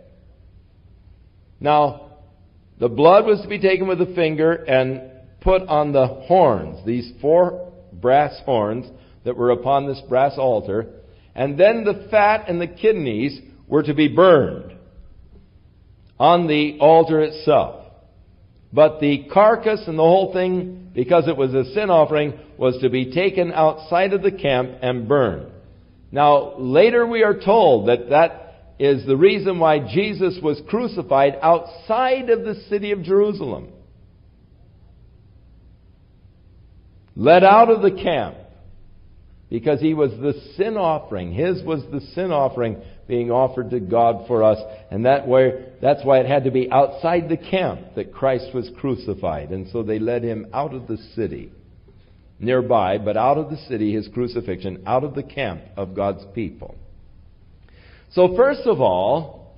Now, the blood was to be taken with a finger and put on the horns, these 4 brass horns that were upon this brass altar. And then the fat and the kidneys were to be burned on the altar itself. But the carcass and the whole thing, because it was a sin offering, was to be taken outside of the camp and burned. Now, later we are told that that is the reason why Jesus was crucified outside of the city of Jerusalem. Led out of the camp. Because he was the sin offering. His was the sin offering being offered to God for us. And that's why it had to be outside the camp that Christ was crucified. And so they led him out of the city. Nearby, but out of the city, his crucifixion, out of the camp of God's people. So first of all,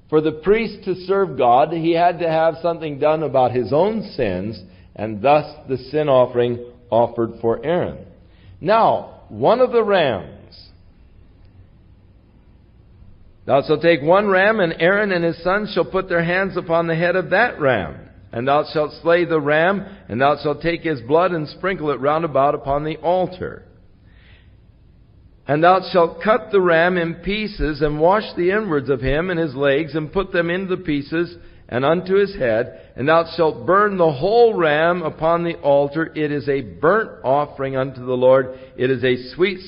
for the priest to serve God, he had to have something done about his own sins, and thus the sin offering offered for Aaron. Now, one of the rams. Thou shalt take 1 ram, and Aaron and his sons shall put their hands upon the head of that ram. And thou shalt slay the ram, and thou shalt take his blood and sprinkle it round about upon the altar. And thou shalt cut the ram in pieces, and wash the inwards of him and his legs, and put them into the pieces, and unto his head, and thou shalt burn the whole ram upon the altar. It is a burnt offering unto the Lord. It is a sweet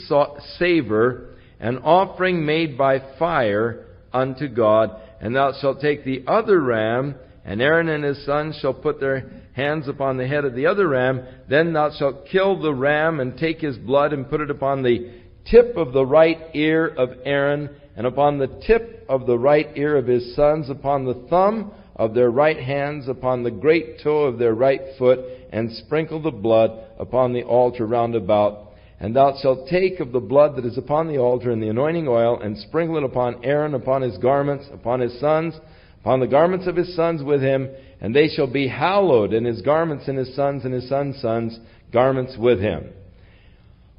savor, an offering made by fire unto God. And thou shalt take the other ram, and Aaron and his sons shall put their hands upon the head of the other ram. Then thou shalt kill the ram, and take his blood, and put it upon the tip of the right ear of Aaron, and upon the tip of the right ear of his sons, upon the thumb of their right hands, upon the great toe of their right foot, and sprinkle the blood upon the altar round about. And thou shalt take of the blood that is upon the altar and the anointing oil, and sprinkle it upon Aaron, upon his garments, upon his sons, upon the garments of his sons with him, and they shall be hallowed, and his garments and his sons' sons' garments with him.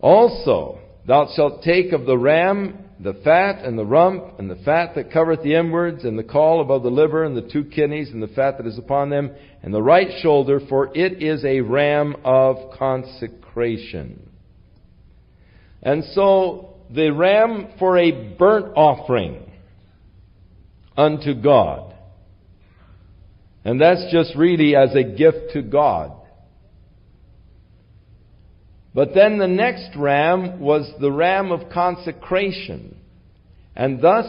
Also, thou shalt take of the ram the fat and the rump, and the fat that covereth the inwards, and the caul above the liver, and the 2 kidneys, and the fat that is upon them, and the right shoulder, for it is a ram of consecration. And so, the ram for a burnt offering unto God. And that's just really as a gift to God. But then the next ram was the ram of consecration. And thus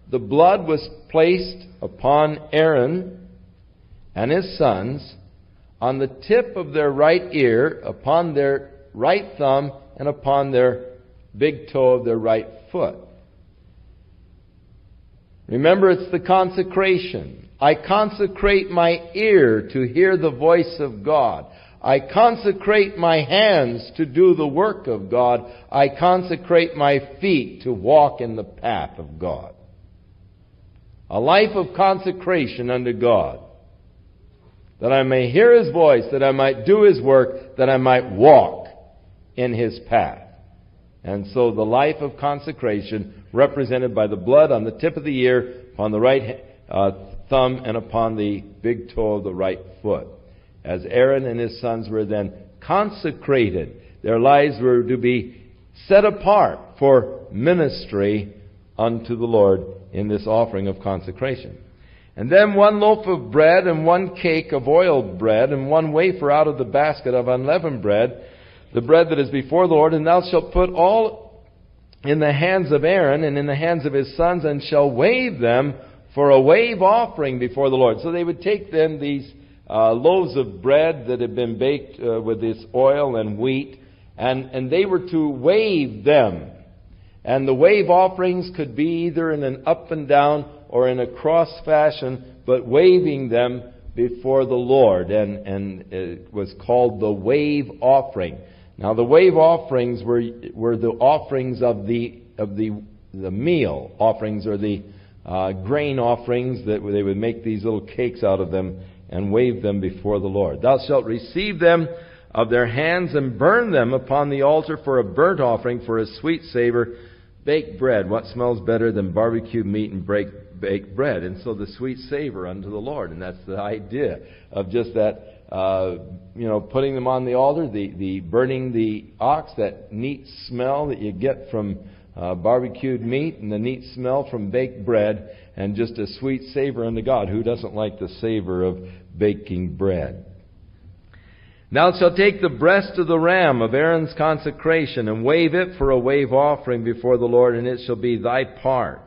the blood was placed upon Aaron and his sons on the tip of their right ear, upon their right thumb, and upon their big toe of their right foot. Remember, it's the consecration. I consecrate my ear to hear the voice of God. I consecrate my hands to do the work of God. I consecrate my feet to walk in the path of God. A life of consecration unto God. That I may hear His voice, that I might do His work, that I might walk in His path. And so the life of consecration, represented by the blood on the tip of the ear, upon the right thumb, and upon the big toe of the right foot. As Aaron and his sons were then consecrated, their lives were to be set apart for ministry unto the Lord in this offering of consecration. And then 1 loaf of bread and 1 cake of oiled bread and 1 wafer out of the basket of unleavened bread, the bread that is before the Lord, and thou shalt put all in the hands of Aaron and in the hands of his sons, and shall wave them for a wave offering before the Lord. So they would take then these loaves of bread that had been baked with this oil and wheat, and they were to wave them. And the wave offerings could be either in an up and down or in a cross fashion, but waving them before the Lord, and it was called the wave offering. Now the wave offerings were the offerings of the meal offerings, or the grain offerings, that they would make these little cakes out of them and wave them before the Lord. Thou shalt receive them of their hands and burn them upon the altar for a burnt offering, for a sweet savor, baked bread. What smells better than barbecued meat and baked bread? And so the sweet savor unto the Lord. And that's the idea of just that, putting them on the altar, the burning the ox, that neat smell that you get from barbecued meat, and the neat smell from baked bread, and just a sweet savor unto God. Who doesn't like the savor of baking bread? Thou shalt take the breast of the ram of Aaron's consecration, and wave it for a wave offering before the Lord, and it shall be thy part.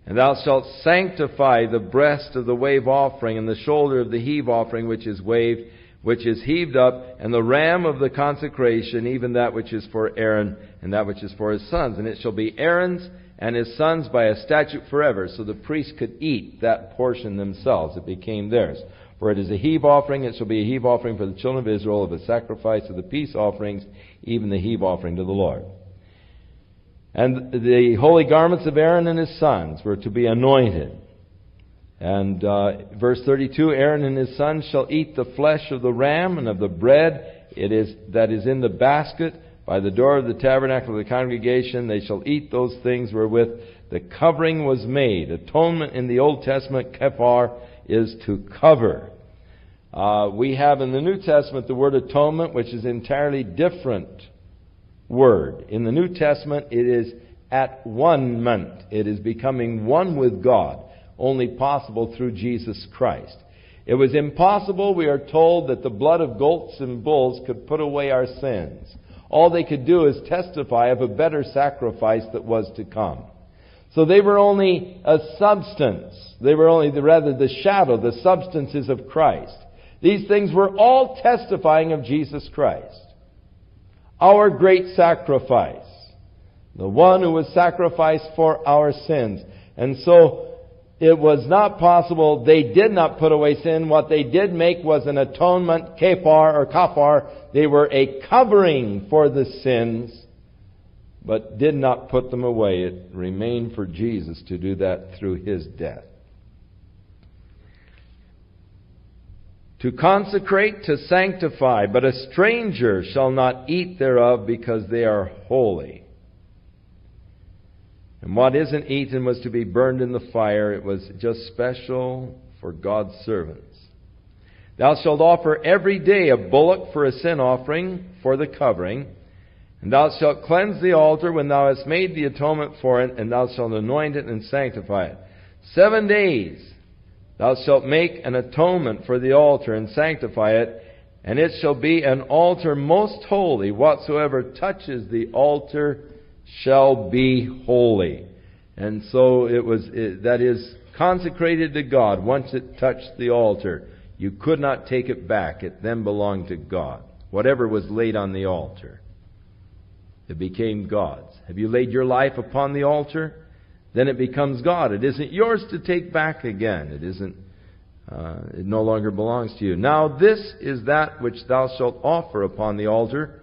And thou shalt sanctify the breast of the wave offering, and the shoulder of the heave offering which is waved, which is heaved up, and the ram of the consecration, even that which is for Aaron, and that which is for his sons. And it shall be Aaron's and his sons by a statute forever. So the priests could eat that portion themselves. It became theirs. For it is a heave offering. It shall be a heave offering for the children of Israel, of a sacrifice of the peace offerings, even the heave offering to the Lord. And the holy garments of Aaron and his sons were to be anointed. And verse 32, Aaron and his sons shall eat the flesh of the ram and of the bread that is in the basket by the door of the tabernacle of the congregation. They shall eat those things wherewith the covering was made. Atonement in the Old Testament, kephar, is to cover. We have in the New Testament the word atonement, which is an entirely different word. In the New Testament, it is at one-ment. It is becoming one with God, only possible through Jesus Christ. It was impossible, we are told, that the blood of goats and bulls could put away our sins. All they could do is testify of a better sacrifice that was to come. So they were only a substance. They were only the shadow, the substances of Christ. These things were all testifying of Jesus Christ, our great sacrifice, the one who was sacrificed for our sins. And so it was not possible. They did not put away sin. What they did make was an atonement, kephar or kafar. They were a covering for the sins, but did not put them away. It remained for Jesus to do that through His death. To consecrate, to sanctify, but a stranger shall not eat thereof, because they are holy. And what isn't eaten was to be burned in the fire. It was just special for God's servants. Thou shalt offer every day a bullock for a sin offering for the covering. And thou shalt cleanse the altar when thou hast made the atonement for it, and thou shalt anoint it and sanctify it. 7 days thou shalt make an atonement for the altar and sanctify it, and it shall be an altar most holy. Whatsoever touches the altar shall be holy. And so that is consecrated to God once it touched the altar. You could not take it back. It then belonged to God. Whatever was laid on the altar, it became God's. Have you laid your life upon the altar? Then it becomes God. It isn't yours to take back again. It no longer belongs to you. Now this is that which thou shalt offer upon the altar: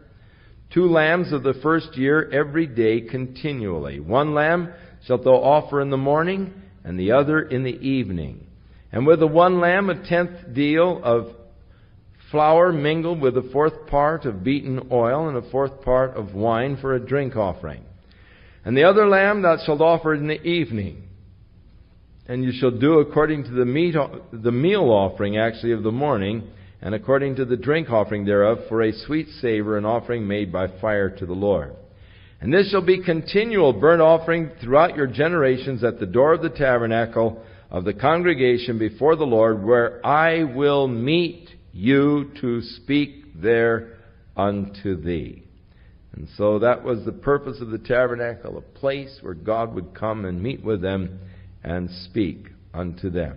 2 lambs of the first year every day continually. 1 lamb shalt thou offer in the morning, and the other in the evening. And with the 1 lamb 1/10 deal of flour mingled with 1/4 part of beaten oil, and 1/4 part of wine for a drink offering. And the other lamb thou shalt offer in the evening. And you shall do according to the meal offering of the morning, and according to the drink offering thereof, for a sweet savor, an offering made by fire to the Lord. And this shall be continual burnt offering throughout your generations at the door of the tabernacle of the congregation before the Lord, where I will meet you to speak there unto thee. And so that was the purpose of the tabernacle, a place where God would come and meet with them and speak unto them.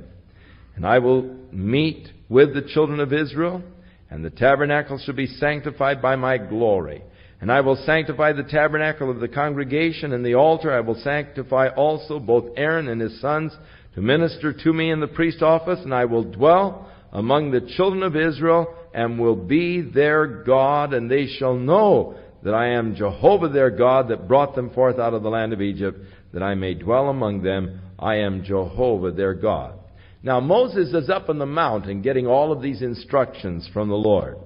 And I will meet with the children of Israel, and the tabernacle shall be sanctified by my glory. And I will sanctify the tabernacle of the congregation, and the altar I will sanctify also both Aaron and his sons to minister to me in the priest office, and I will dwell among the children of Israel, and will be their God, and they shall know that I am Jehovah their God, that brought them forth out of the land of Egypt, that I may dwell among them. I am Jehovah their God. Now Moses is up on the mountain getting all of these instructions from the Lord.